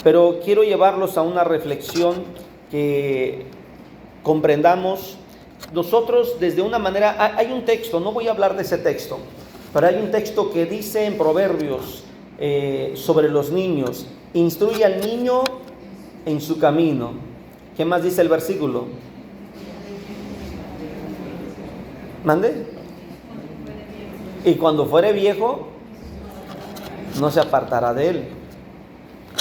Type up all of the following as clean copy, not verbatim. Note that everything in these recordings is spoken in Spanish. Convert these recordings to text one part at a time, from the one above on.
pero quiero llevarlos a una reflexión que comprendamos nosotros desde una manera. Hay un texto, no voy a hablar de ese texto, pero hay un texto que dice en Proverbios sobre los niños: instruye al niño en su camino. ¿Qué más dice el versículo? ¿Mande? Y cuando fuere viejo, no se apartará de él.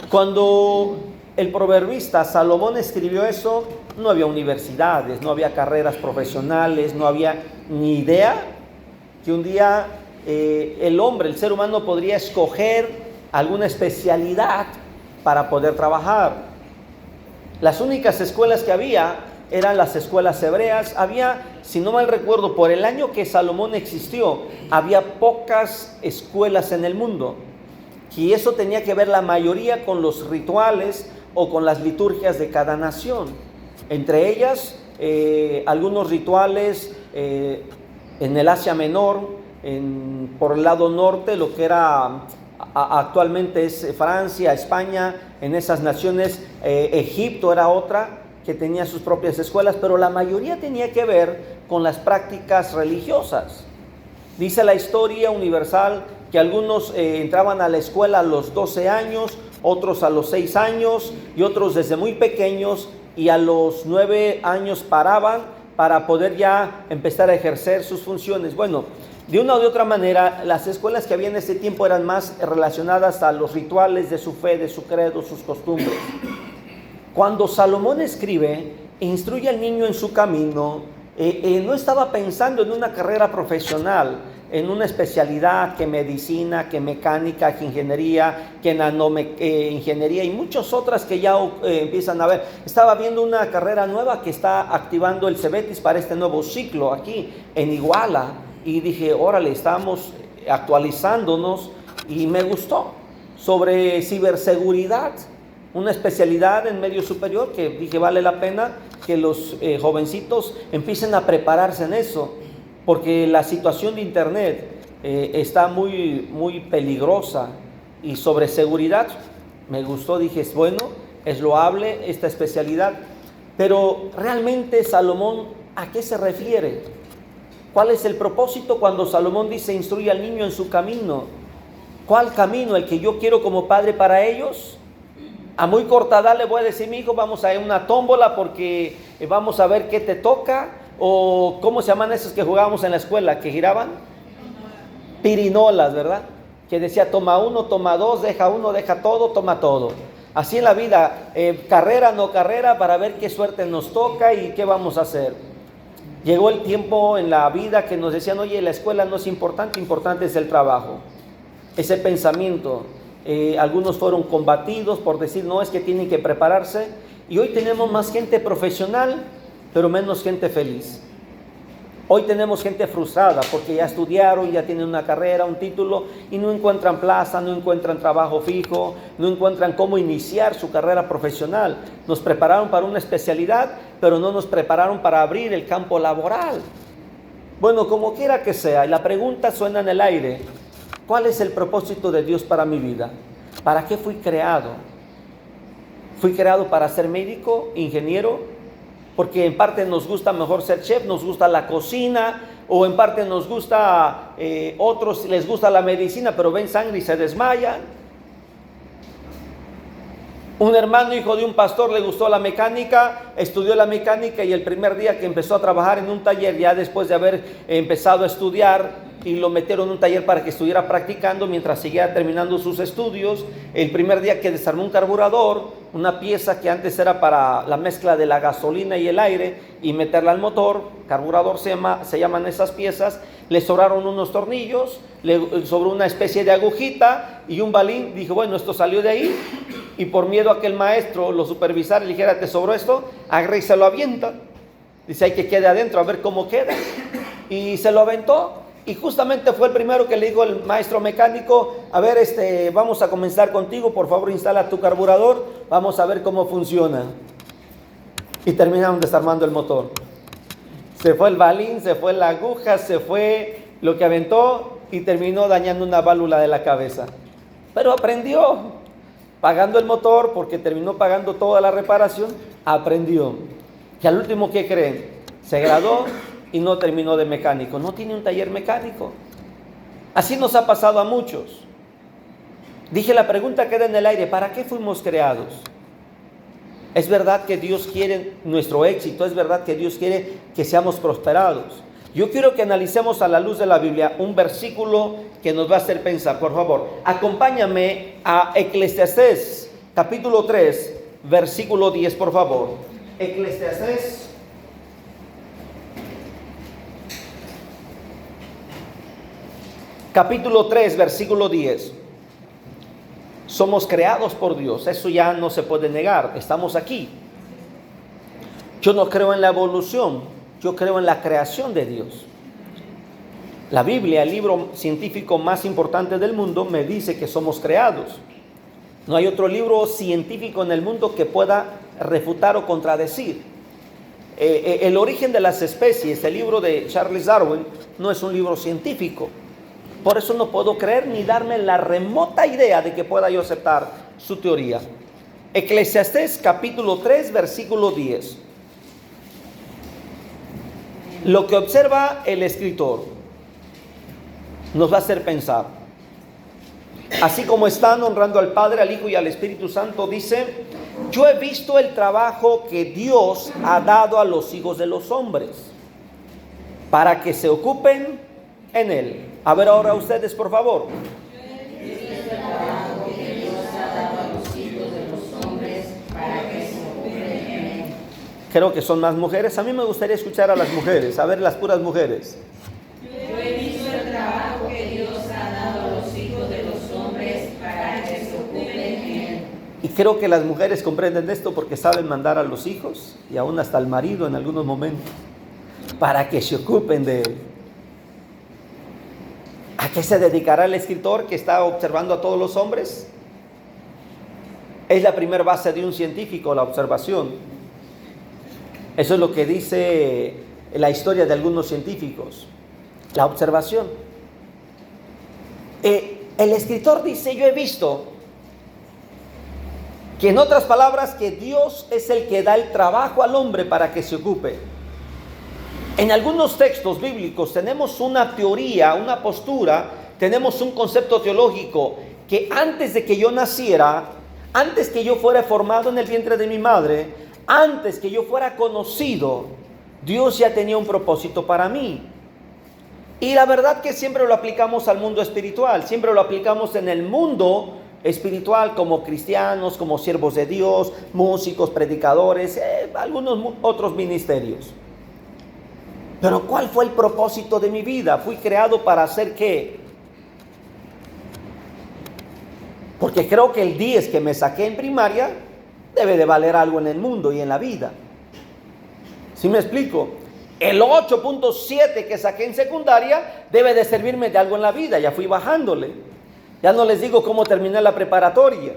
Cuando el proverbista Salomón escribió eso, no había universidades, no había carreras profesionales, no había ni idea que un día el hombre, el ser humano, podría escoger alguna especialidad para poder trabajar. Las únicas escuelas que había eran las escuelas hebreas. Había, si no mal recuerdo, por el año que Salomón existió, había pocas escuelas en el mundo. Y eso tenía que ver la mayoría con los rituales o con las liturgias de cada nación. Entre ellas, algunos rituales en el Asia Menor, por el lado norte, lo que era actualmente es Francia, España, en esas naciones. Egipto era otra que tenía sus propias escuelas, pero la mayoría tenía que ver con las prácticas religiosas. Dice la historia universal que algunos entraban a la escuela a los 12 años, otros a los 6 años y otros desde muy pequeños, y a los 9 años paraban para poder ya empezar a ejercer sus funciones. Bueno, de una u de otra manera, las escuelas que había en ese tiempo eran más relacionadas a los rituales de su fe, de su credo, sus costumbres. Cuando Salomón escribe, instruye al niño en su camino, no estaba pensando en una carrera profesional, en una especialidad, que medicina, que mecánica, que ingeniería, que ingeniería y muchas otras que ya empiezan a ver. Estaba viendo una carrera nueva que está activando el Cebetis para este nuevo ciclo aquí en Iguala, y dije, órale, estamos actualizándonos, y me gustó, sobre ciberseguridad, una especialidad en medio superior que dije vale la pena que los jovencitos empiecen a prepararse en eso, porque la situación de internet está muy, muy peligrosa. Y sobre seguridad me gustó, dije, es bueno, es loable esta especialidad. Pero realmente Salomón, ¿a qué se refiere? ¿Cuál es el propósito cuando Salomón dice instruye al niño en su camino? ¿Cuál camino? ¿El que yo quiero como padre para ellos? A muy corta edad le voy a decir, mi hijo, vamos a ir a una tómbola porque vamos a ver qué te toca. O ¿cómo se llaman esos que jugábamos en la escuela, que giraban? Pirinolas, ¿verdad? Que decía toma uno, toma dos, deja uno, deja todo, toma todo. Así en la vida, carrera, no carrera, para ver qué suerte nos toca y qué vamos a hacer. Llegó el tiempo en la vida que nos decían, oye, la escuela no es importante, importante es el trabajo. Ese pensamiento, algunos fueron combatidos por decir, no, es que tienen que prepararse. Y hoy tenemos más gente profesional, pero menos gente feliz. Hoy tenemos gente frustrada porque ya estudiaron, ya tienen una carrera, un título, y no encuentran plaza, no encuentran trabajo fijo, no encuentran cómo iniciar su carrera profesional. Nos prepararon para una especialidad, pero no nos prepararon para abrir el campo laboral. Bueno, como quiera que sea, y la pregunta suena en el aire: ¿cuál es el propósito de Dios para mi vida? ¿Para qué fui creado? ¿Fui creado para ser médico, ingeniero? Porque en parte nos gusta mejor ser chef, nos gusta la cocina, o en parte nos gusta, otros les gusta la medicina, pero ven sangre y se desmayan. Un hermano, hijo de un pastor, le gustó la mecánica, estudió la mecánica, y el primer día que empezó a trabajar en un taller, ya después de haber empezado a estudiar, y lo metieron en un taller para que estuviera practicando mientras seguía terminando sus estudios, el primer día que desarmó un carburador, una pieza que antes era para la mezcla de la gasolina y el aire y meterla al motor, carburador se llaman esas piezas, le sobraron unos tornillos, le sobró una especie de agujita y un balín. Dijo, bueno, esto salió de ahí, y por miedo a que el maestro lo supervisara y le dijera, ¿te sobró esto? Agarra y se lo avienta. Dice, hay que quede adentro, a ver cómo queda. Y se lo aventó. Y justamente fue el primero que le dijo el maestro mecánico, a ver, vamos a comenzar contigo, por favor instala tu carburador, vamos a ver cómo funciona. Y terminaron desarmando el motor. Se fue el balín, se fue la aguja, se fue lo que aventó, y terminó dañando una válvula de la cabeza. Pero aprendió. pagando el motor, porque terminó pagando toda la reparación, aprendió. Que al último, ¿qué creen? Se graduó y no terminó de mecánico, no tiene un taller mecánico. Así nos ha pasado a muchos. Dije, la pregunta queda en el aire, ¿para qué fuimos creados? Es verdad que Dios quiere nuestro éxito, es verdad que Dios quiere que seamos prosperados. Yo quiero que analicemos a la luz de la Biblia un versículo que nos va a hacer pensar. Por favor, acompáñame a Eclesiastés, capítulo 3, versículo 10, por favor. Eclesiastés, capítulo 3, versículo 10. Somos creados por Dios, eso ya no se puede negar, estamos aquí. Yo no creo en la evolución, yo creo en la creación de Dios. La Biblia, el libro científico más importante del mundo, me dice que somos creados. No hay otro libro científico en el mundo que pueda refutar o contradecir. El origen de las especies, el libro de Charles Darwin, no es un libro científico. Por eso no puedo creer ni darme la remota idea de que pueda yo aceptar su teoría. Eclesiastés capítulo 3, versículo 10. Lo que observa el escritor nos va a hacer pensar. Así como están honrando al Padre, al Hijo y al Espíritu Santo, dice: yo he visto el trabajo que Dios ha dado a los hijos de los hombres para que se ocupen en él. A ver ahora ustedes, por favor. Creo que son más mujeres. A mí me gustaría escuchar a las mujeres, a ver las puras mujeres. Yo he visto el trabajo que Dios ha dado a los hijos de los hombres para que se ocupen en él. Y creo que las mujeres comprenden esto porque saben mandar a los hijos y aún hasta al marido en algunos momentos para que se ocupen de él. ¿A qué se dedicará el escritor que está observando a todos los hombres? Es la primera base de un científico, la observación. Eso es lo que dice la historia de algunos científicos, la observación. El escritor dice: yo he visto que, en otras palabras, que Dios es el que da el trabajo al hombre para que se ocupe. En algunos textos bíblicos tenemos una teoría, una postura, tenemos un concepto teológico que antes de que yo naciera, antes que yo fuera formado en el vientre de mi madre, antes que yo fuera conocido, Dios ya tenía un propósito para mí. Y la verdad que siempre lo aplicamos al mundo espiritual, siempre lo aplicamos en el mundo espiritual como cristianos, como siervos de Dios, músicos, predicadores, algunos otros ministerios. Pero ¿cuál fue el propósito de mi vida? Fui creado para hacer ¿qué? Porque creo que el 10 que me saqué en primaria debe de valer algo en el mundo y en la vida. ¿Sí me explico? El 8.7 que saqué en secundaria debe de servirme de algo en la vida. Ya fui bajándole. Ya no les digo cómo terminé la preparatoria,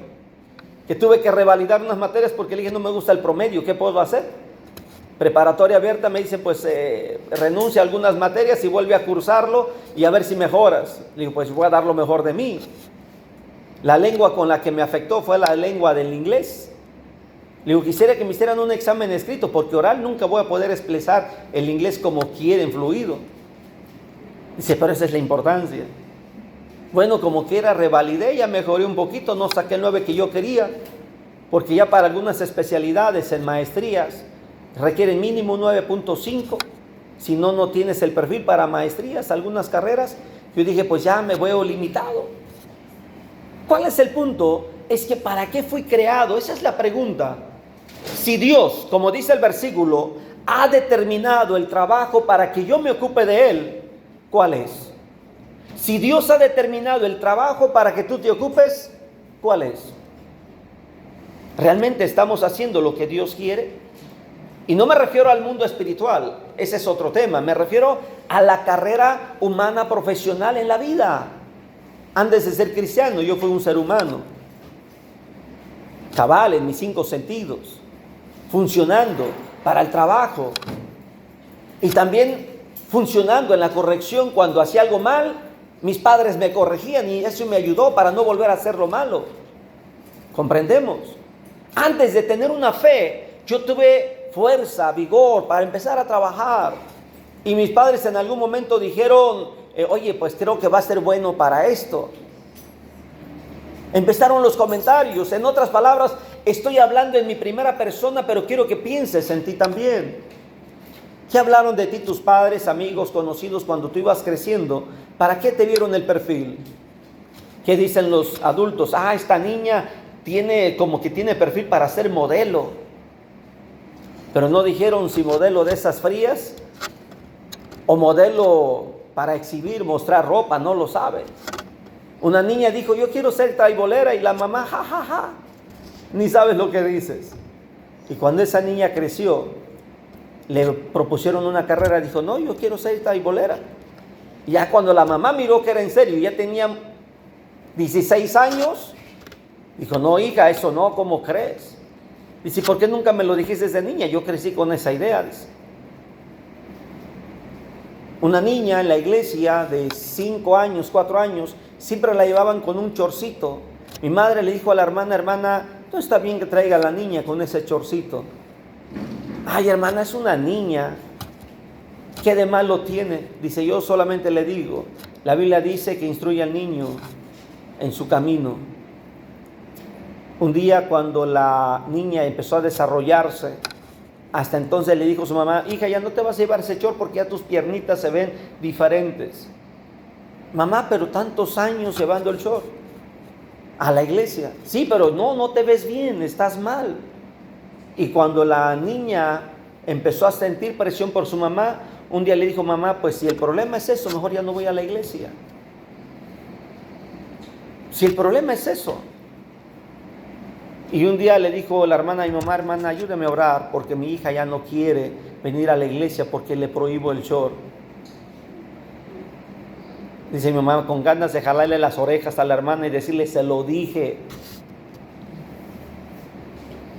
que tuve que revalidar unas materias porque le dije: no me gusta el promedio, ¿qué puedo hacer? Preparatoria abierta, me dicen: pues renuncia a algunas materias y vuelve a cursarlo y a ver si mejoras. Le digo: pues voy a dar lo mejor de mí. La lengua con la que me afectó fue la lengua del inglés. Le digo: quisiera que me hicieran un examen escrito, porque oral nunca voy a poder expresar el inglés como quieren, fluido. Dice: pero esa es la importancia. Bueno, como quiera, revalidé, ya mejoré un poquito, no saqué el 9 que yo quería, porque ya para algunas especialidades en maestrías requieren mínimo 9.5, si no, no tienes el perfil para maestrías, algunas carreras. Yo dije: pues ya me veo limitado. ¿Cuál es el punto? Es que ¿para qué fui creado? Esa es la pregunta. Si Dios, como dice el versículo, ha determinado el trabajo para que yo me ocupe de él, ¿cuál es? Si Dios ha determinado el trabajo para que tú te ocupes, ¿cuál es? ¿Realmente estamos haciendo lo que Dios quiere? Y no me refiero al mundo espiritual, ese es otro tema. Me refiero a la carrera humana profesional en la vida. Antes de ser cristiano, yo fui un ser humano, cabal en mis 5 sentidos, funcionando para el trabajo y también funcionando en la corrección. Cuando hacía algo mal, mis padres me corregían y eso me ayudó para no volver a hacer lo malo. ¿Comprendemos? Antes de tener una fe, yo tuve fuerza, vigor para empezar a trabajar. Y mis padres en algún momento dijeron, oye, pues creo que va a ser bueno para esto. Empezaron los comentarios. En otras palabras, estoy hablando en mi primera persona, pero quiero que pienses en ti también. ¿Qué hablaron de ti tus padres, amigos, conocidos cuando tú ibas creciendo? ¿Para qué te vieron el perfil? ¿Qué dicen los adultos? Esta niña tiene perfil para ser modelo. Pero no dijeron si modelo de esas frías o modelo para exhibir, mostrar ropa, no lo sabe. Una niña dijo, yo quiero ser traibolera, y la mamá, ja, ni sabes lo que dices. Y cuando esa niña creció, le propusieron una carrera, dijo, no, yo quiero ser traibolera. Y ya cuando la mamá miró que era en serio, ya tenía 16 años, dijo, no, hija, eso no, ¿cómo crees? Dice, ¿por qué nunca me lo dijiste desde niña? Yo crecí con esa idea. Dice. Una niña en la iglesia de 5 años, 4 años, siempre la llevaban con un chorcito. Mi madre le dijo a la hermana, no está bien que traiga a la niña con ese chorcito. Ay, hermana, es una niña. ¿Qué de malo tiene? Dice, yo solamente le digo, la Biblia dice que instruye al niño en su camino. Un día cuando la niña empezó a desarrollarse, hasta entonces le dijo a su mamá, hija, ya no te vas a llevar ese short porque ya tus piernitas se ven diferentes. Mamá, pero tantos años llevando el short a la iglesia. Sí, pero no te ves bien, estás mal. Y cuando la niña empezó a sentir presión por su mamá, un día le dijo, mamá, pues si el problema es eso, mejor ya no voy a la iglesia. Si el problema es eso. Y un día le dijo la hermana a mi mamá, hermana, ayúdame a orar porque mi hija ya no quiere venir a la iglesia porque le prohíbo el short. Dice mi mamá, con ganas de jalarle las orejas a la hermana y decirle, se lo dije.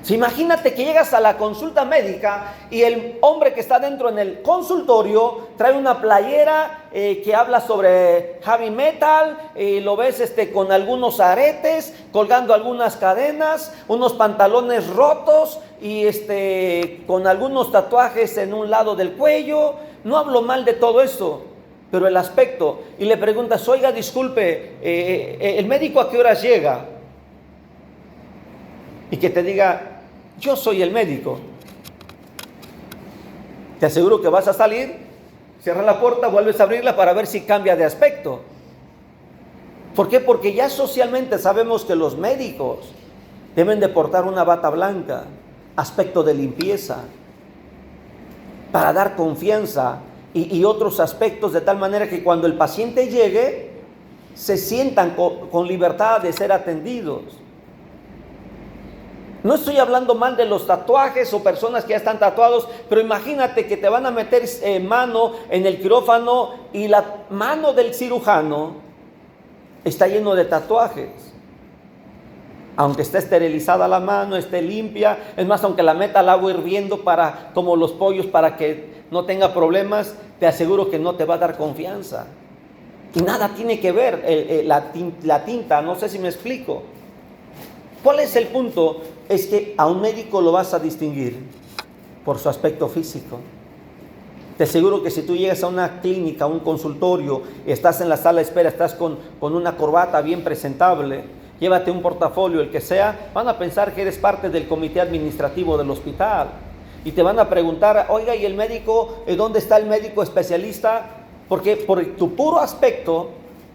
Si imagínate que llegas a la consulta médica y el hombre que está dentro en el consultorio trae una playera que habla sobre heavy metal, y lo ves con algunos aretes, colgando algunas cadenas, unos pantalones rotos y con algunos tatuajes en un lado del cuello. No hablo mal de todo eso, pero el aspecto. Y le preguntas, oiga, disculpe, ¿el médico a qué horas llega? Y que te diga, yo soy el médico. Te aseguro que vas a salir, cierra la puerta, vuelves a abrirla para ver si cambia de aspecto. ¿Por qué? Porque ya socialmente sabemos que los médicos deben de portar una bata blanca, aspecto de limpieza, para dar confianza y otros aspectos, de tal manera que cuando el paciente llegue, se sientan con libertad de ser atendidos. No estoy hablando mal de los tatuajes o personas que ya están tatuados, pero imagínate que te van a meter mano en el quirófano y la mano del cirujano está lleno de tatuajes. Aunque esté esterilizada la mano, esté limpia, es más, aunque la meta al agua hirviendo como los pollos para que no tenga problemas, te aseguro que no te va a dar confianza. Y nada tiene que ver la tinta, no sé si me explico. ¿Cuál es el punto? Es que a un médico lo vas a distinguir por su aspecto físico. Te aseguro que si tú llegas a una clínica, a un consultorio, estás en la sala de espera, estás con una corbata bien presentable, llévate un portafolio, el que sea, van a pensar que eres parte del comité administrativo del hospital. Y te van a preguntar, oiga, ¿y el médico? ¿Dónde está el médico especialista? Porque por tu puro aspecto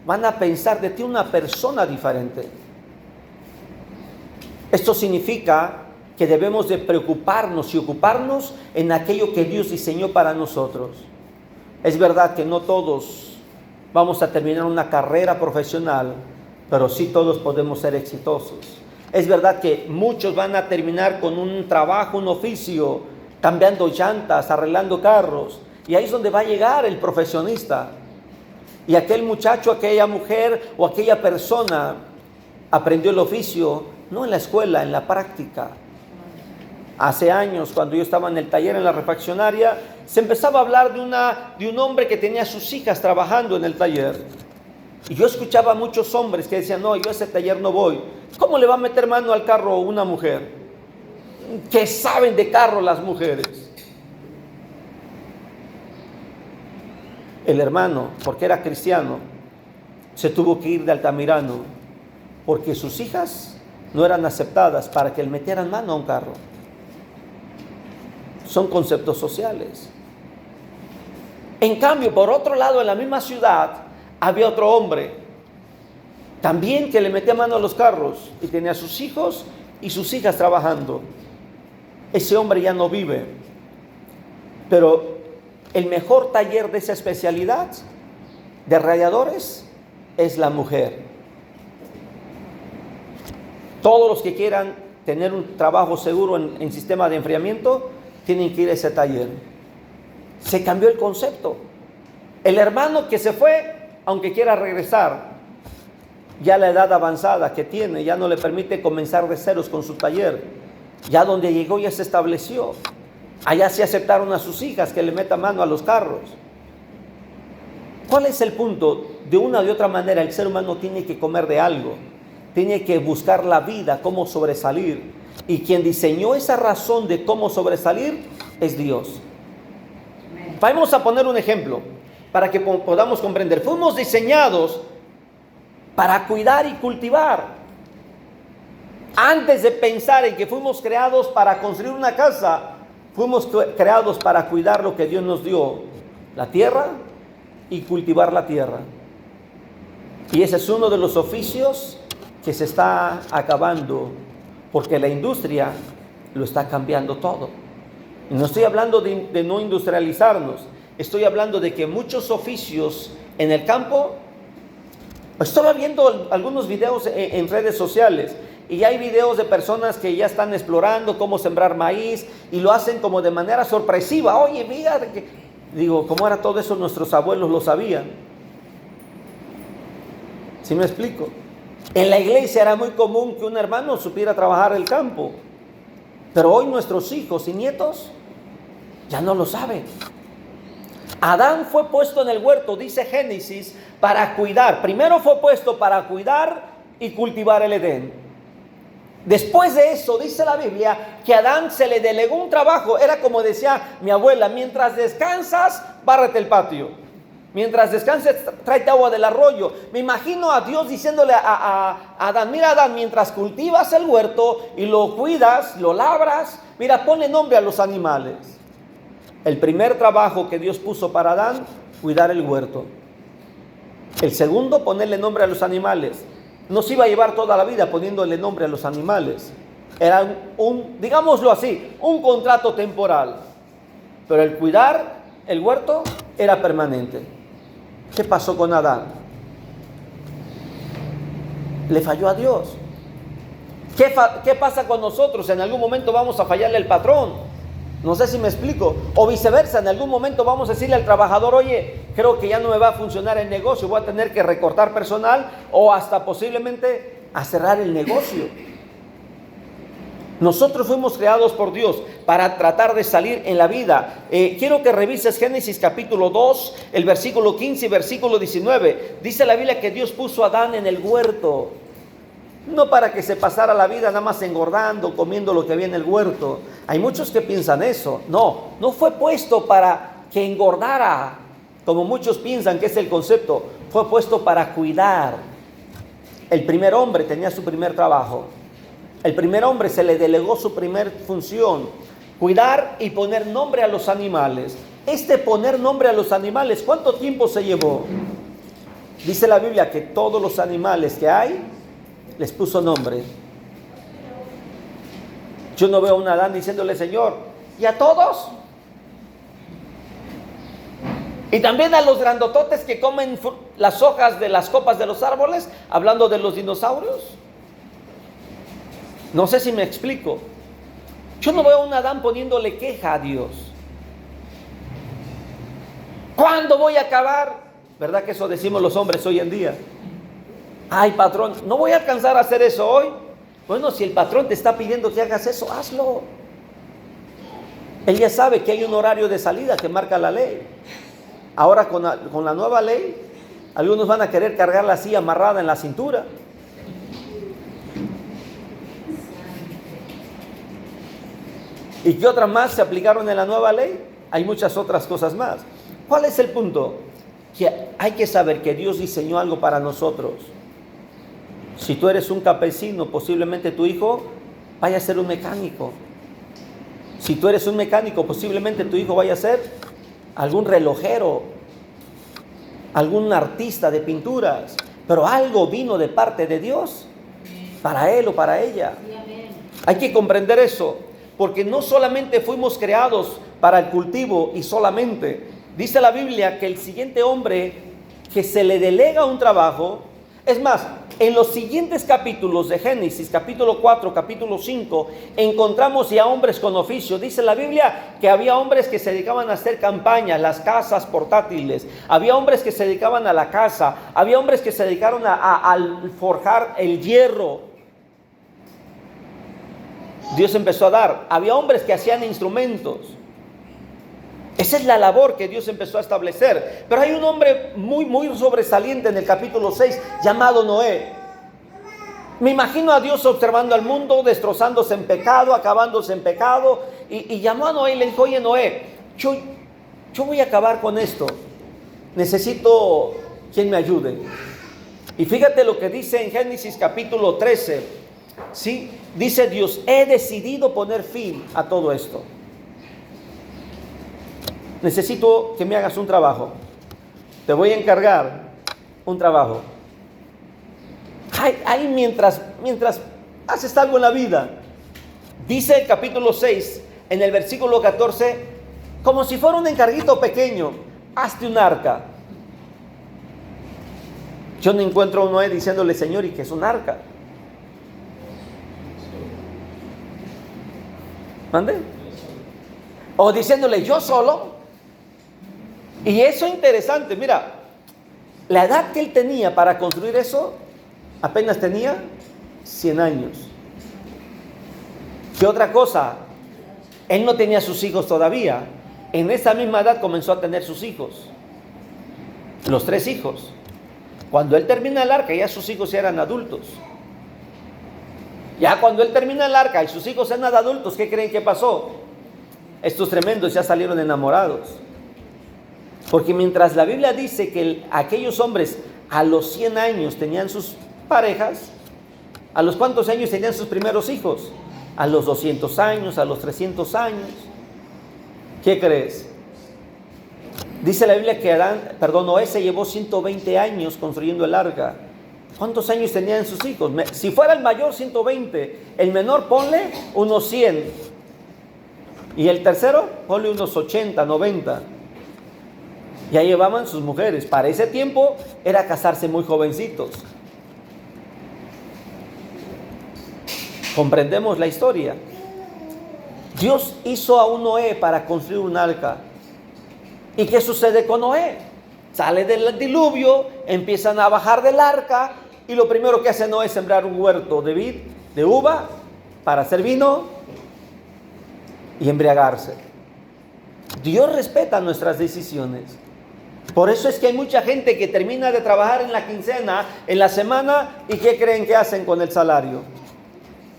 van a pensar de ti una persona diferente. Esto significa que debemos de preocuparnos y ocuparnos en aquello que Dios diseñó para nosotros. Es verdad que no todos vamos a terminar una carrera profesional, pero sí todos podemos ser exitosos. Es verdad que muchos van a terminar con un trabajo, un oficio, cambiando llantas, arreglando carros, y ahí es donde va a llegar el profesionista. Y aquel muchacho, aquella mujer o aquella persona aprendió el oficio no en la escuela, en la práctica. Hace años, cuando yo estaba en el taller, en la refaccionaria, se empezaba a hablar de un hombre que tenía a sus hijas trabajando en el taller. Y yo escuchaba a muchos hombres que decían, no, yo a ese taller no voy. ¿Cómo le va a meter mano al carro una mujer? ¿Qué saben de carro las mujeres? El hermano, porque era cristiano, se tuvo que ir de Altamirano porque sus hijas no eran aceptadas para que le metieran mano a un carro. Son conceptos sociales. En cambio, por otro lado, en la misma ciudad había otro hombre también que le metía mano a los carros y tenía a sus hijos y sus hijas trabajando. Ese hombre ya no vive, pero el mejor taller de esa especialidad de ralladores es la mujer. Todos los que quieran tener un trabajo seguro en sistema de enfriamiento tienen que ir a ese taller. Se cambió el concepto. El hermano que se fue, aunque quiera regresar, ya la edad avanzada que tiene ya no le permite comenzar de ceros con su taller. Ya donde llegó ya se estableció. Allá se aceptaron a sus hijas que le metan mano a los carros. ¿Cuál es el punto? De una u otra manera el ser humano tiene que comer de algo. Tiene que buscar la vida, cómo sobresalir. Y quien diseñó esa razón de cómo sobresalir es Dios. Vamos a poner un ejemplo para que podamos comprender. Fuimos diseñados para cuidar y cultivar. Antes de pensar en que fuimos creados para construir una casa, fuimos creados para cuidar lo que Dios nos dio, la tierra, y cultivar la tierra. Y ese es uno de los oficios que se está acabando, porque la industria lo está cambiando todo. Y no estoy hablando de no industrializarnos, estoy hablando de que muchos oficios en el campo. Estaba viendo algunos videos en redes sociales y hay videos de personas que ya están explorando cómo sembrar maíz y lo hacen como de manera sorpresiva. Oye, mira, digo, ¿cómo era todo eso? Nuestros abuelos lo sabían. ¿Sí me explico? En la iglesia era muy común que un hermano supiera trabajar el campo, pero hoy nuestros hijos y nietos ya no lo saben. Adán fue puesto en el huerto, dice Génesis, para cuidar. Primero fue puesto para cuidar y cultivar el Edén. Después de eso, dice la Biblia, que a Adán se le delegó un trabajo. Era como decía mi abuela: mientras descansas, bárrete el patio. Mientras descanses, tráete agua del arroyo. Me imagino a Dios diciéndole a Adán: mira, Adán, mientras cultivas el huerto y lo cuidas, lo labras, mira, ponle nombre a los animales. El primer trabajo que Dios puso para Adán, cuidar el huerto. El segundo, ponerle nombre a los animales. No se iba a llevar toda la vida poniéndole nombre a los animales. Era digámoslo así, un contrato temporal. Pero el cuidar el huerto era permanente. ¿Qué pasó con Adán? Le falló a Dios. ¿Qué pasa con nosotros? En algún momento vamos a fallarle al patrón. No sé si me explico. O viceversa, en algún momento vamos a decirle al trabajador: oye, creo que ya no me va a funcionar el negocio, voy a tener que recortar personal o hasta posiblemente a cerrar el negocio. Nosotros fuimos creados por Dios para tratar de salir en la vida. Quiero que revises Génesis capítulo 2, el versículo 15 y versículo 19. Dice la Biblia que Dios puso a Adán en el huerto. No para que se pasara la vida nada más engordando, comiendo lo que había en el huerto. Hay muchos que piensan eso. No fue puesto para que engordara, como muchos piensan que es el concepto. Fue puesto para cuidar. El primer hombre tenía su primer trabajo. El primer hombre se le delegó su primer función: cuidar y poner nombre a los animales. Poner nombre a los animales, ¿cuánto tiempo se llevó? Dice la Biblia que todos los animales que hay les puso nombre. Yo no veo a un Adán diciéndole: Señor, ¿y a todos? Y también a los grandototes que comen las hojas de las copas de los árboles, hablando de los dinosaurios. No sé si me explico. Yo no veo a un Adán poniéndole queja a Dios. ¿Cuándo voy a acabar? ¿Verdad que eso decimos los hombres hoy en día? Ay, patrón, no voy a alcanzar a hacer eso hoy. Bueno, si el patrón te está pidiendo que hagas eso, hazlo. Él ya sabe que hay un horario de salida que marca la ley. Ahora con la nueva ley, algunos van a querer cargarla así amarrada en la cintura. ¿Y qué otras más se aplicaron en la nueva ley? Hay muchas otras cosas más. ¿Cuál es el punto? Que hay que saber que Dios diseñó algo para nosotros. Si tú eres un campesino, posiblemente tu hijo vaya a ser un mecánico. Si tú eres un mecánico, posiblemente tu hijo vaya a ser algún relojero, algún artista de pinturas. Pero algo vino de parte de Dios para él o para ella. Hay que comprender eso, porque no solamente fuimos creados para el cultivo y solamente. Dice la Biblia que el siguiente hombre que se le delega un trabajo, es más, en los siguientes capítulos de Génesis, capítulo 4, capítulo 5, encontramos ya hombres con oficio. Dice la Biblia que había hombres que se dedicaban a hacer campañas, las casas portátiles. Había hombres que se dedicaban a la casa. Había hombres que se dedicaron a forjar el hierro. Dios empezó a dar. Había hombres que hacían instrumentos. Esa es la labor que Dios empezó a establecer. Pero hay un hombre muy sobresaliente en el capítulo 6 llamado Noé. Me imagino a Dios observando al mundo, destrozándose en pecado, acabándose en pecado. Y llamó a Noé y le dijo: oye Noé, yo voy a acabar con esto. Necesito quien me ayude. Y fíjate lo que dice en Génesis capítulo 13. ¿Sí? Dice Dios: he decidido poner fin a todo esto. Necesito que me hagas un trabajo. Te voy a encargar un trabajo. Ahí mientras haces algo en la vida. Dice el capítulo 6, en el versículo 14, como si fuera un encarguito pequeño, hazte un arca. Yo no encuentro a Noé diciéndole: Señor, ¿y qué es un arca? ¿Mande? O diciéndole: yo solo. Y eso es interesante, mira, la edad que él tenía para construir eso, apenas tenía 100 años. ¿Qué otra cosa? Él no tenía sus hijos todavía. En esa misma edad comenzó a tener sus hijos. Los 3 hijos. Cuando él termina el arca, ya sus hijos ya eran adultos. Ya cuando él termina el arca y sus hijos eran adultos, ¿qué creen que pasó? Estos tremendos ya salieron enamorados. Porque mientras la Biblia dice que aquellos hombres a los 100 años tenían sus parejas, ¿a los cuántos años tenían sus primeros hijos? A los 200 años, a los 300 años. ¿Qué crees? Dice la Biblia que Noé se llevó 120 años construyendo el arca. ¿Cuántos años tenían sus hijos? Si fuera el mayor, 120. El menor, ponle unos 100. Y el tercero, ponle unos 80, 90. Ya llevaban sus mujeres. Para ese tiempo era casarse muy jovencitos. Comprendemos la historia. Dios hizo a un Noé para construir un arca. ¿Y qué sucede con Noé? Sale del diluvio, empiezan a bajar del arca, y lo primero que hace Noé es sembrar un huerto de vid, de uva, para hacer vino y embriagarse. Dios respeta nuestras decisiones. Por eso es que hay mucha gente que termina de trabajar en la quincena, en la semana, ¿y qué creen que hacen con el salario?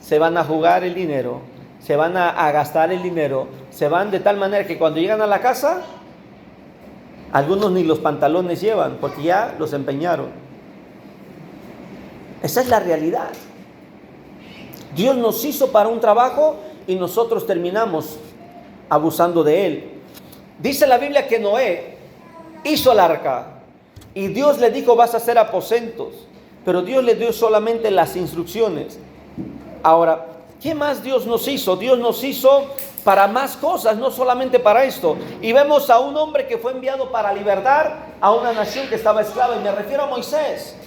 Se van a jugar el dinero, se van a gastar el dinero, se van de tal manera que cuando llegan a la casa, algunos ni los pantalones llevan porque ya los empeñaron. Esa es la realidad. Dios nos hizo para un trabajo y nosotros terminamos abusando de él. Dice la Biblia que Noé hizo el arca y Dios le dijo: vas a hacer aposentos. Pero Dios le dio solamente las instrucciones. Ahora, ¿qué más Dios nos hizo? Dios nos hizo para más cosas, no solamente para esto. Y vemos a un hombre que fue enviado para libertar a una nación que estaba esclava, y me refiero a Moisés.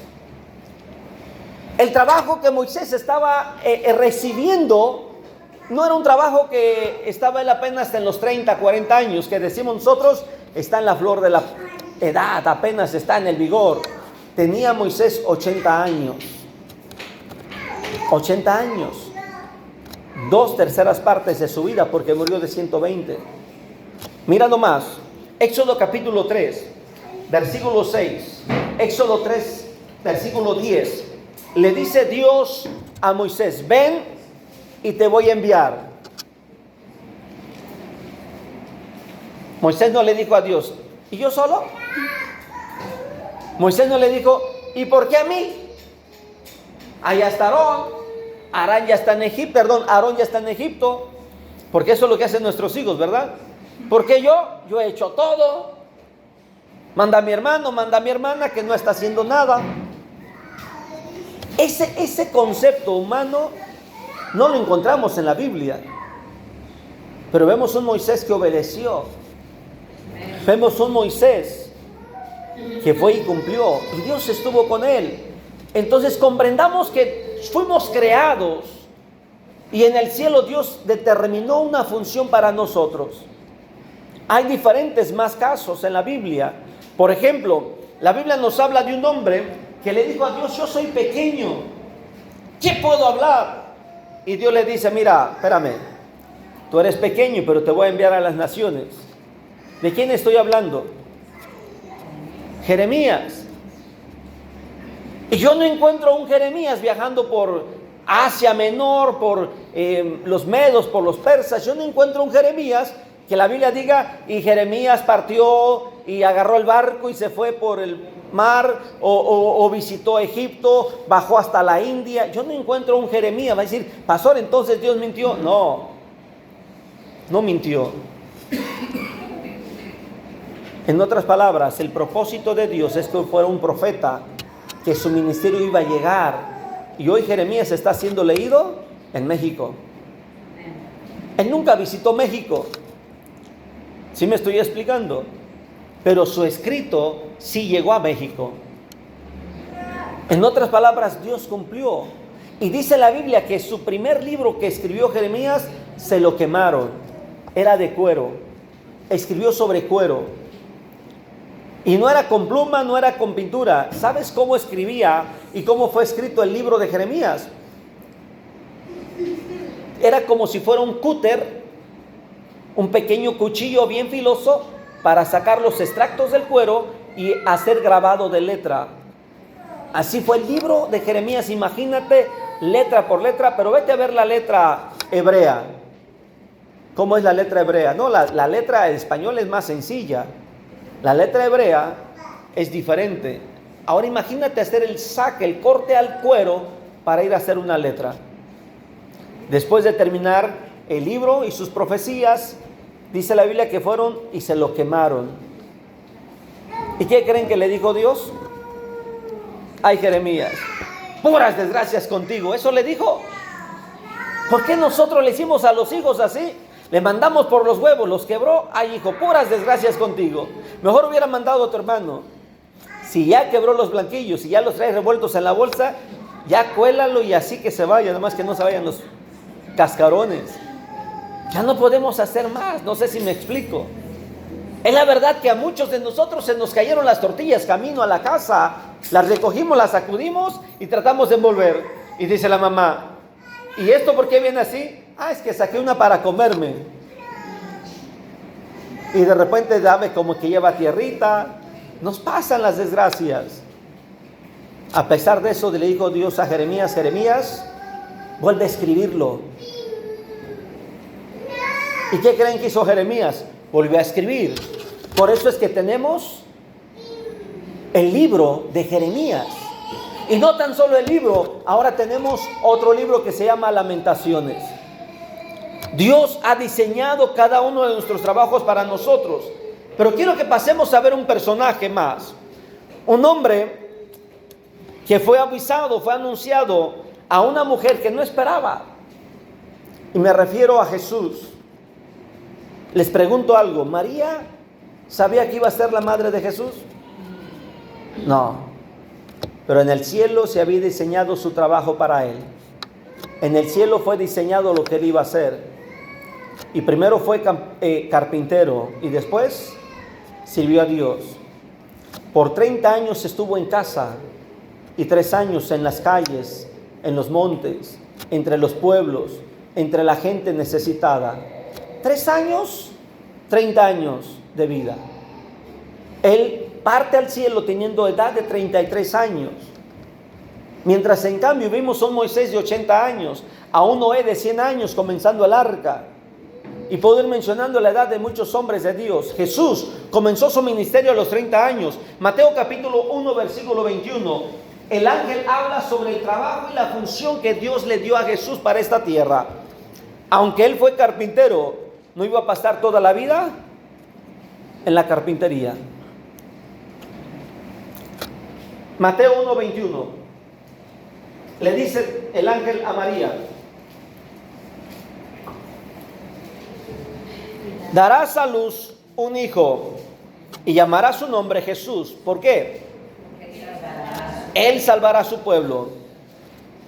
El trabajo que Moisés estaba recibiendo no era un trabajo que estaba él apenas en los 30, 40 años, que decimos nosotros, está en la flor de la edad, apenas está en el vigor. Tenía Moisés 80 años. 80 años. 2/3 partes de su vida, porque murió de 120. Mira nomás, Éxodo capítulo 3, versículo 6. Éxodo 3, versículo 10. Le dice Dios a Moisés: ven y te voy a enviar. Moisés no le dijo a Dios, ¿y yo solo? Moisés no le dijo, ¿y por qué a mí? Allá está Aarón. Aarón ya está en Egipto. Porque eso es lo que hacen nuestros hijos, ¿verdad? ¿Por qué yo? Yo he hecho todo. Manda a mi hermano, manda a mi hermana que no está haciendo nada. Ese concepto humano no lo encontramos en la Biblia. Pero vemos un Moisés que obedeció. Vemos un Moisés que fue y cumplió. Y Dios estuvo con él. Entonces comprendamos que fuimos creados. Y en el cielo Dios determinó una función para nosotros. Hay diferentes más casos en la Biblia. Por ejemplo, la Biblia nos habla de un hombre que le dijo a Dios, yo soy pequeño, ¿qué puedo hablar? Y Dios le dice, mira, espérame, tú eres pequeño, pero te voy a enviar a las naciones. ¿De quién estoy hablando? Jeremías. Y yo no encuentro a un Jeremías viajando por Asia Menor, por los medos, por los persas. Yo no encuentro un Jeremías que la Biblia diga, y Jeremías partió y agarró el barco y se fue por el mar, o visitó Egipto, bajó hasta la India. Yo no encuentro un Jeremías. Va a decir, pastor, entonces Dios mintió. No mintió. En otras palabras, el propósito de Dios es que fuera un profeta, que su ministerio iba a llegar. Y hoy Jeremías está siendo leído en México. Él nunca visitó México. ¿Sí me estoy explicando? Pero su escrito sí llegó a México. En otras palabras, Dios cumplió. Y dice la Biblia que su primer libro que escribió Jeremías, se lo quemaron. Era de cuero. Escribió sobre cuero. Y no era con pluma, no era con pintura. ¿Sabes cómo escribía y cómo fue escrito el libro de Jeremías? Era como si fuera un cúter, un pequeño cuchillo bien filoso para sacar los extractos del cuero y hacer grabado de letra. Así fue el libro de Jeremías. Imagínate, letra por letra, pero vete a ver la letra hebrea. ¿Cómo es la letra hebrea? No, la letra en español es más sencilla. La letra hebrea es diferente. Ahora imagínate hacer el corte al cuero para ir a hacer una letra. Después de terminar el libro y sus profecías, dice la Biblia que fueron y se lo quemaron. ¿Y qué creen que le dijo Dios? Ay, Jeremías, puras desgracias contigo. Eso le dijo. ¿Por qué nosotros le hicimos a los hijos así? Le mandamos por los huevos, los quebró. Ay, hijo, puras desgracias contigo. Mejor hubiera mandado a tu hermano. Si ya quebró los blanquillos, si ya los traes revueltos en la bolsa, ya cuélalo y así que se vaya. Nada más que no se vayan los cascarones. Ya no podemos hacer más. No sé si me explico. Es la verdad que a muchos de nosotros se nos cayeron las tortillas camino a la casa. Las recogimos, las sacudimos y tratamos de envolver. Y dice la mamá, ¿y esto por qué viene así? Ah, es que saqué una para comerme. Y de repente dame como que lleva tierrita. Nos pasan las desgracias. A pesar de eso, le dijo Dios a Jeremías, Jeremías, vuelve a escribirlo. ¿Y qué creen que hizo Jeremías? Volvió a escribir. Por eso es que tenemos el libro de Jeremías. Y no tan solo el libro, ahora tenemos otro libro que se llama Lamentaciones. Dios ha diseñado cada uno de nuestros trabajos para nosotros. Pero quiero que pasemos a ver un personaje más. Un hombre que fue avisado, fue anunciado a una mujer que no esperaba. Y me refiero a Jesús. Les pregunto algo, ¿María sabía que iba a ser la madre de Jesús? No. Pero en el cielo se había diseñado su trabajo para él. En el cielo fue diseñado lo que él iba a hacer. Y primero fue carpintero y después sirvió a Dios. Por 30 años estuvo en casa y 3 años en las calles, en los montes, entre los pueblos, entre la gente necesitada. 3 años, 30 años de vida. Él parte al cielo teniendo edad de 33 años. Mientras en cambio vimos a un Moisés de 80 años, a un Noé de 100 años comenzando el arca. Y puedo ir mencionando la edad de muchos hombres de Dios. Jesús comenzó su ministerio a los 30 años. Mateo capítulo 1, versículo 21. El ángel habla sobre el trabajo y la función que Dios le dio a Jesús para esta tierra. Aunque él fue carpintero, no iba a pasar toda la vida en la carpintería. Mateo 1, 21. Le dice el ángel a María: darás a luz un hijo y llamará su nombre Jesús. ¿Por qué? Él salvará a su pueblo.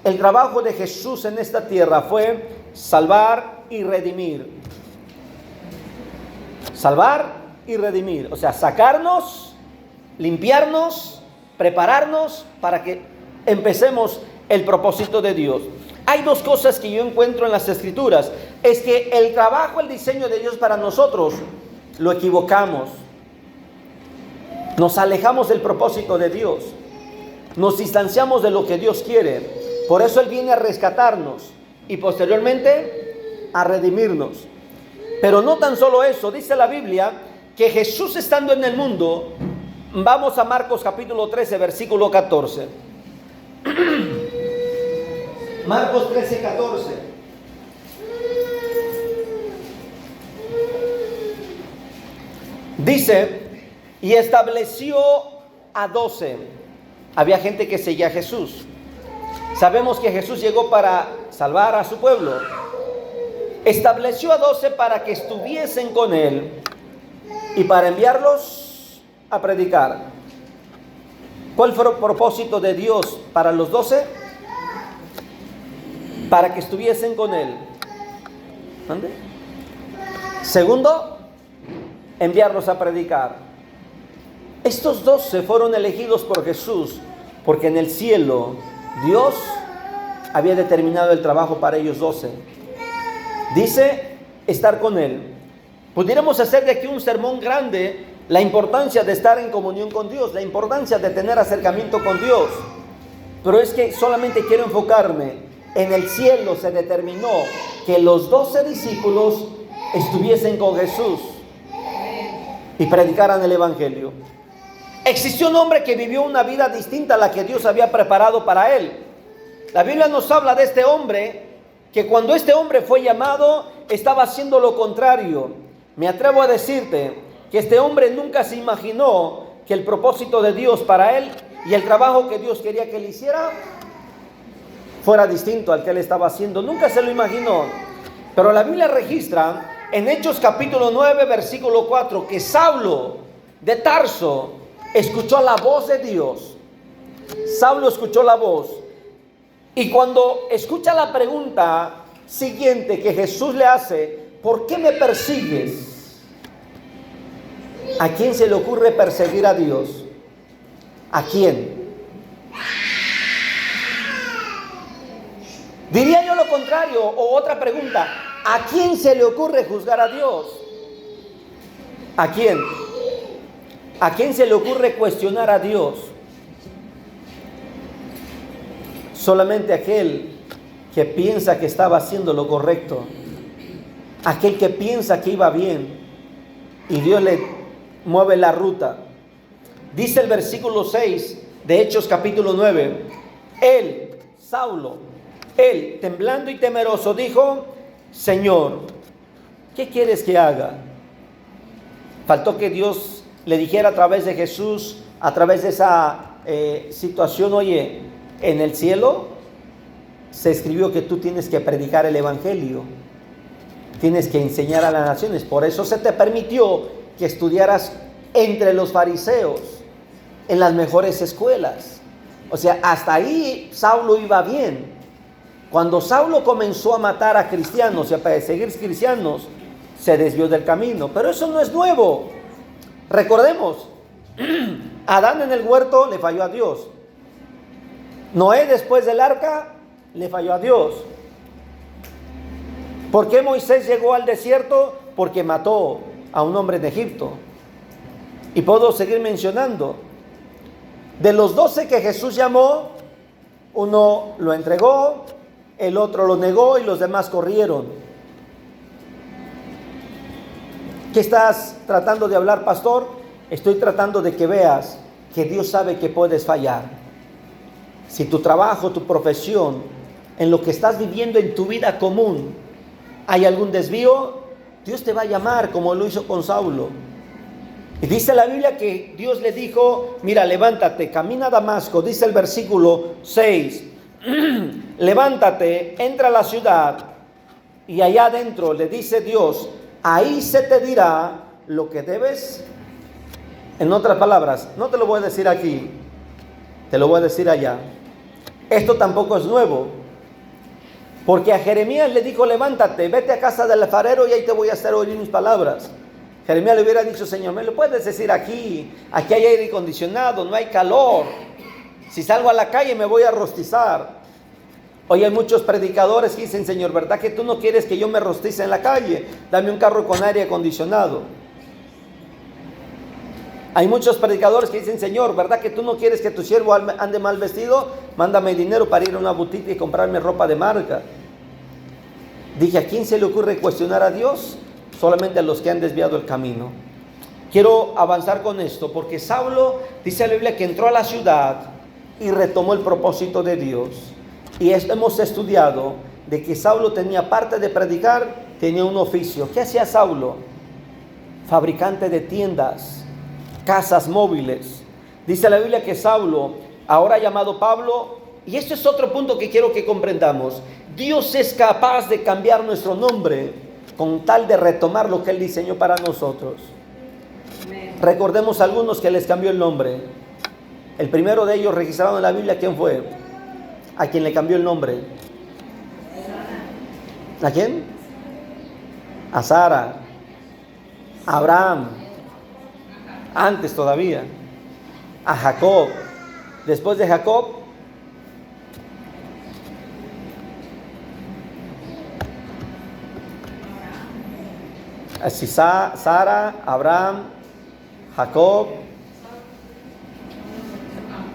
El trabajo de Jesús en esta tierra fue salvar y redimir. Salvar y redimir. O sea, sacarnos, limpiarnos, prepararnos para que empecemos el propósito de Dios. Hay dos cosas que yo encuentro en las Escrituras. Es que el trabajo, el diseño de Dios para nosotros, lo equivocamos. Nos alejamos del propósito de Dios. Nos distanciamos de lo que Dios quiere. Por eso Él viene a rescatarnos y posteriormente a redimirnos. Pero no tan solo eso. Dice la Biblia que Jesús, estando en el mundo, vamos a Marcos capítulo 13, versículo 14. Marcos 13, 14. Dice: y estableció a 12. Había gente que seguía a Jesús. Sabemos que Jesús llegó para salvar a su pueblo. Estableció a 12 para que estuviesen con Él y para enviarlos a predicar. ¿Cuál fue el propósito de Dios para los 12? Para que estuviesen con Él. ¿Dónde? Segundo, enviarlos a predicar. Estos 12 fueron elegidos por Jesús porque en el cielo Dios había determinado el trabajo para ellos 12. Dice estar con Él. Pudiéramos hacer de aquí un sermón grande, la importancia de estar en comunión con Dios, la importancia de tener acercamiento con Dios. Pero es que solamente quiero enfocarme. En el cielo se determinó que los 12 discípulos estuviesen con Jesús y predicaran el Evangelio. Existió un hombre que vivió una vida distinta a la que Dios había preparado para él. La Biblia nos habla de este hombre, que cuando este hombre fue llamado, estaba haciendo lo contrario. Me atrevo a decirte que este hombre nunca se imaginó que el propósito de Dios para él y el trabajo que Dios quería que él hiciera fuera distinto al que él estaba haciendo. Nunca se lo imaginó. Pero la Biblia registra en Hechos capítulo 9, versículo 4, que Saulo de Tarso escuchó la voz de Dios. Saulo escuchó la voz. Y cuando escucha la pregunta siguiente que Jesús le hace: ¿por qué me persigues? ¿A quién se le ocurre perseguir a Dios? ¿A quién? Diría yo lo contrario, o otra pregunta: ¿a quién se le ocurre juzgar a Dios? ¿A quién? ¿A quién se le ocurre cuestionar a Dios? Solamente aquel que piensa que estaba haciendo lo correcto, aquel que piensa que iba bien y Dios le mueve la ruta. Dice el versículo 6 de Hechos capítulo 9: él, Saulo, él, temblando y temeroso, dijo: Señor, ¿qué quieres que haga? Faltó que Dios le dijera a través de Jesús, a través de esa situación: oye, en el cielo se escribió que tú tienes que predicar el Evangelio, tienes que enseñar a las naciones. Por eso se te permitió que estudiaras entre los fariseos, en las mejores escuelas. O sea, hasta ahí Saulo iba bien. Cuando Saulo comenzó a matar a cristianos y a perseguir cristianos, se desvió del camino. Pero eso no es nuevo. Recordemos, Adán en el huerto le falló a Dios. Noé después del arca le falló a Dios. ¿Por qué Moisés llegó al desierto? Porque mató a un hombre en Egipto. Y puedo seguir mencionando. De los 12 que Jesús llamó, uno lo entregó, el otro lo negó y los demás corrieron. ¿Qué estás tratando de hablar, pastor? Estoy tratando de que veas que Dios sabe que puedes fallar. Si tu trabajo, tu profesión, en lo que estás viviendo en tu vida común, hay algún desvío, Dios te va a llamar como lo hizo con Saulo. Y dice la Biblia que Dios le dijo, mira, levántate, camina a Damasco, dice el versículo 6, levántate, entra a la ciudad, y allá adentro le dice Dios, ahí se te dirá lo que debes. En otras palabras, no te lo voy a decir aquí, te lo voy a decir allá. Esto tampoco es nuevo, porque a Jeremías le dijo, levántate, vete a casa del alfarero y ahí te voy a hacer oír mis palabras. Jeremías le hubiera dicho, Señor, ¿me lo puedes decir aquí? Aquí hay aire acondicionado, no hay calor. Si salgo a la calle me voy a rostizar. Hoy hay muchos predicadores que dicen, Señor, ¿verdad que tú no quieres que yo me rostice en la calle? Dame un carro con aire acondicionado. Hay muchos predicadores que dicen, Señor, ¿verdad que tú no quieres que tu siervo ande mal vestido? Mándame dinero para ir a una boutique y comprarme ropa de marca. Dije, ¿a quién se le ocurre cuestionar a Dios? Solamente a los que han desviado el camino. Quiero avanzar con esto, porque Saulo, dice la Biblia, que entró a la ciudad y retomó el propósito de Dios. Y hemos estudiado de que Saulo tenía, parte de predicar, tenía un oficio. ¿Qué hacía Saulo? Fabricante de tiendas, casas móviles. Dice la Biblia que Saulo, ahora llamado Pablo, y esto es otro punto que quiero que comprendamos. Dios es capaz de cambiar nuestro nombre con tal de retomar lo que Él diseñó para nosotros. Amén. Recordemos algunos que les cambió el nombre. El primero de ellos registrado en la Biblia, ¿quién fue? ¿A quién le cambió el nombre? ¿A quién? A Sara. A Abraham. Antes todavía. A Jacob. Después de Jacob, así Sara, Abraham, Jacob.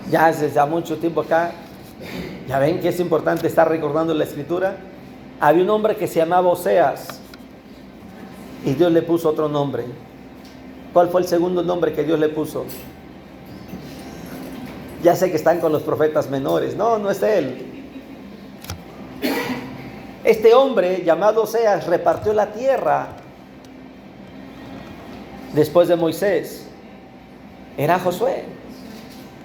Ya desde mucho tiempo acá, ya ven que es importante estar recordando la escritura. Había un hombre que se llamaba Oseas y Dios le puso otro nombre. ¿Cuál fue el segundo nombre que Dios le puso? Ya sé que están con los profetas menores. No, no es él. Este hombre llamado Oseas repartió la tierra después de Moisés. Era Josué.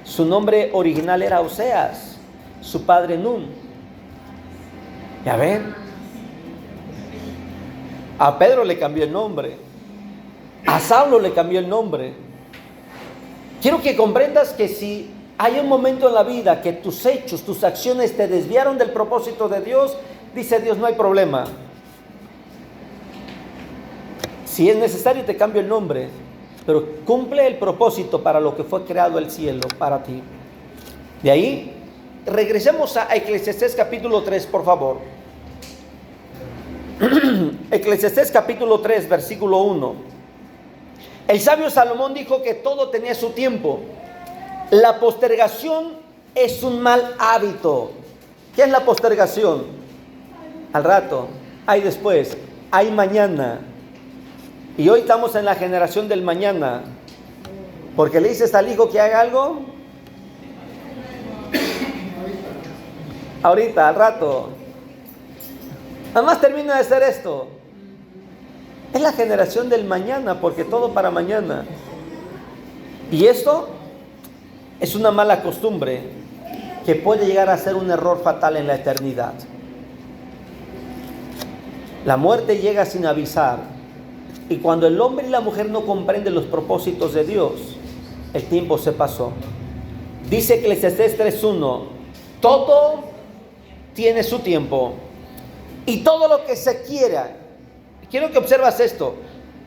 Su nombre original era Oseas, su padre Nun. ¿Ya ven? A Pedro le cambió el nombre. A Saulo le cambió el nombre. Quiero que comprendas que si hay un momento en la vida que tus hechos, tus acciones te desviaron del propósito de Dios, dice Dios, no hay problema. Si es necesario te cambio el nombre, pero cumple el propósito para lo que fue creado el cielo para ti. De ahí, regresemos a Eclesiastés capítulo 3, por favor. Eclesiastés capítulo 3, versículo 1. El sabio Salomón dijo que todo tenía su tiempo. La postergación es un mal hábito. ¿Qué es la postergación? Al rato, hay después, hay mañana. Y hoy estamos en la generación del mañana. Porque le dices al hijo que haga algo. Ahorita, al rato. Nada más termina de hacer esto. Es la generación del mañana, porque todo para mañana. Y esto es una mala costumbre que puede llegar a ser un error fatal en la eternidad. La muerte llega sin avisar. Y cuando el hombre y la mujer no comprenden los propósitos de Dios, el tiempo se pasó. Dice Eclesiastés 3:1, todo tiene su tiempo y todo lo que se quiera. Quiero que observas esto.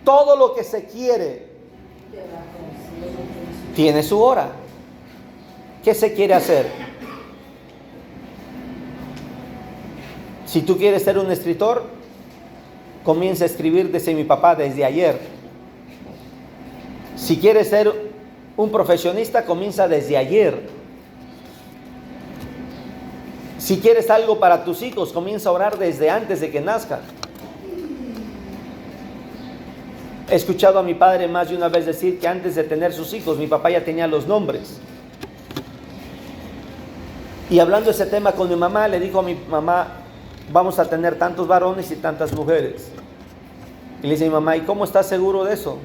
Todo lo que se quiere tiene su hora. ¿Qué se quiere hacer? Si tú quieres ser un escritor, comienza a escribir desde mi papá, desde ayer. Si quieres ser un profesionista, comienza desde ayer. Si quieres algo para tus hijos, comienza a orar desde antes de que nazcan. He escuchado a mi padre más de una vez decir que antes de tener sus hijos, mi papá ya tenía los nombres. Y hablando ese tema con mi mamá, le dijo a mi mamá, vamos a tener tantos varones y tantas mujeres. Y le dice a mi mamá, ¿y cómo estás seguro de eso?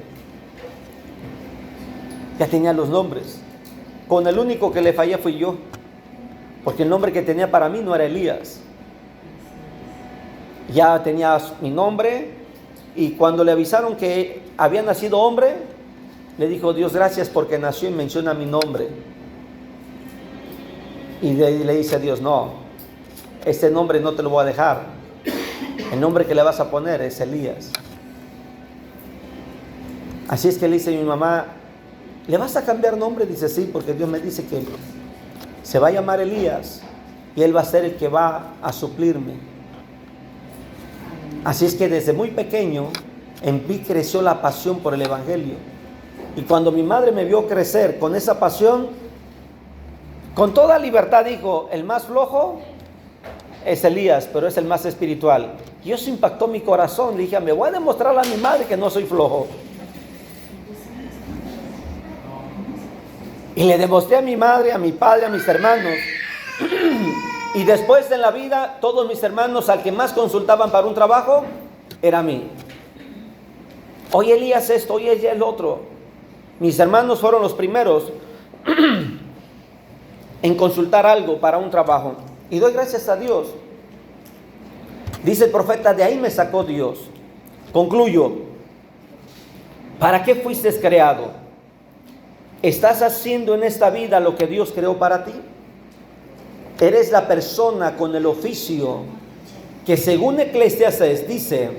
Ya tenía los nombres. Con el único que le fallé fui yo, porque el nombre que tenía para mí no era Elías. Ya tenía mi nombre, y cuando le avisaron que había nacido hombre, le dijo, Dios, gracias porque nació y menciona mi nombre. Y le dice a Dios, no, este nombre no te lo voy a dejar. El nombre que le vas a poner es Elías. Así es que le dice a mi mamá, ¿le vas a cambiar nombre? Dice, sí, porque Dios me dice que se va a llamar Elías y él va a ser el que va a suplirme. Así es que desde muy pequeño en mí creció la pasión por el Evangelio. Y cuando mi madre me vio crecer con esa pasión, con toda libertad dijo, el más flojo es Elías, pero es el más espiritual. Y eso impactó mi corazón. Le dije, me voy a demostrarle a mi madre que no soy flojo. Y le demostré a mi madre, a mi padre, a mis hermanos. Y después en la vida, todos mis hermanos, al que más consultaban para un trabajo, era a mí. Hoy Elías esto, hoy ella el otro. Mis hermanos fueron los primeros en consultar algo para un trabajo. Y doy gracias a Dios. Dice el profeta, de ahí me sacó Dios. Concluyo. ¿Para qué fuiste creado? ¿Estás haciendo en esta vida lo que Dios creó para ti? Eres la persona con el oficio que según Eclesiastés dice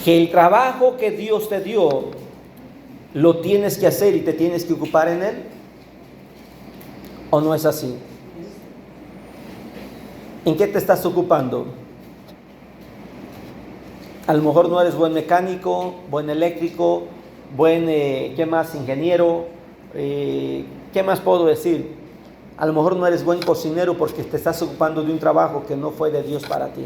que el trabajo que Dios te dio lo tienes que hacer y te tienes que ocupar en él. ¿O no es así? ¿En qué te estás ocupando? A lo mejor no eres buen mecánico, buen eléctrico, buen, ¿qué más? Ingeniero, ¿qué más puedo decir? A lo mejor no eres buen cocinero porque te estás ocupando de un trabajo que no fue de Dios para ti.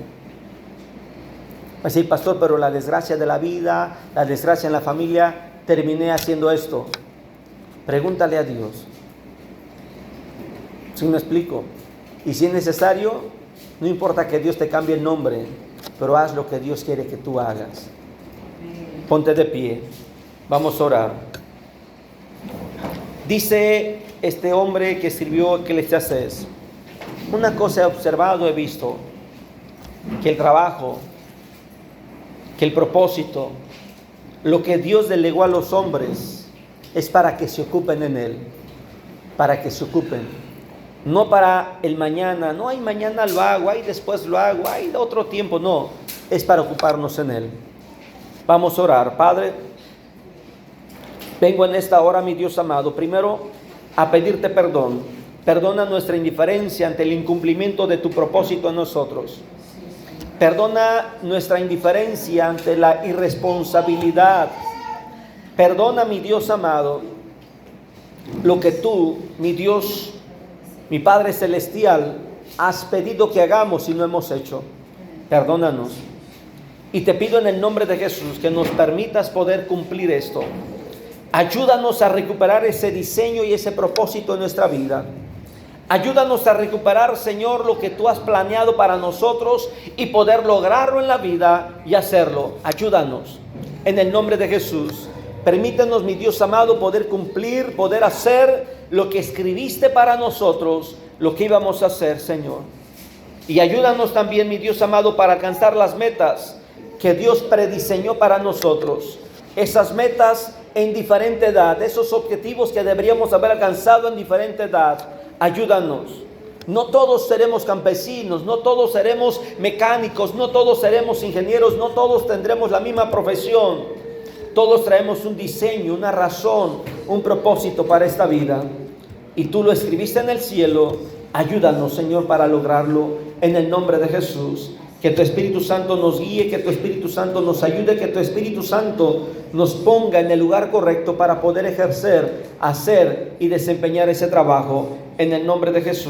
Va a decir, pastor, pero la desgracia de la vida, la desgracia en la familia, terminé haciendo esto. Pregúntale a Dios. ¿Sí me explico? Y si es necesario, no importa que Dios te cambie el nombre, pero haz lo que Dios quiere que tú hagas. Ponte de pie. Vamos a orar. Dice este hombre que escribió Eclesiastés, una cosa he observado, he visto, que el trabajo, que el propósito, lo que Dios delegó a los hombres es para que se ocupen en él, para que se ocupen, no para el mañana, no hay mañana lo hago, hay después lo hago, hay otro tiempo, no, es para ocuparnos en él. Vamos a orar. Padre, vengo en esta hora, mi Dios amado, primero a pedirte perdón. Perdona nuestra indiferencia ante el incumplimiento de tu propósito en nosotros. Perdona nuestra indiferencia ante la irresponsabilidad. Perdona, mi Dios amado, lo que tú, mi Dios, mi Padre Celestial, has pedido que hagamos y no hemos hecho. Perdónanos. Y te pido en el nombre de Jesús que nos permitas poder cumplir esto. Ayúdanos a recuperar ese diseño y ese propósito en nuestra vida. Ayúdanos a recuperar, Señor, lo que tú has planeado para nosotros y poder lograrlo en la vida y hacerlo. Ayúdanos. En el nombre de Jesús. Permítanos, mi Dios amado, poder cumplir, poder hacer lo que escribiste para nosotros, lo que íbamos a hacer, Señor. Y ayúdanos también, mi Dios amado, para alcanzar las metas que Dios prediseñó para nosotros. Esas metas en diferente edad, esos objetivos que deberíamos haber alcanzado en diferente edad. Ayúdanos. No todos seremos campesinos, no todos seremos mecánicos, no todos seremos ingenieros, no todos tendremos la misma profesión. Todos traemos un diseño, una razón, un propósito para esta vida. Y tú lo escribiste en el cielo. Ayúdanos, Señor, para lograrlo en el nombre de Jesús. Que tu Espíritu Santo nos guíe, que tu Espíritu Santo nos ayude, que tu Espíritu Santo nos ponga en el lugar correcto para poder ejercer, hacer y desempeñar ese trabajo en el nombre de Jesús.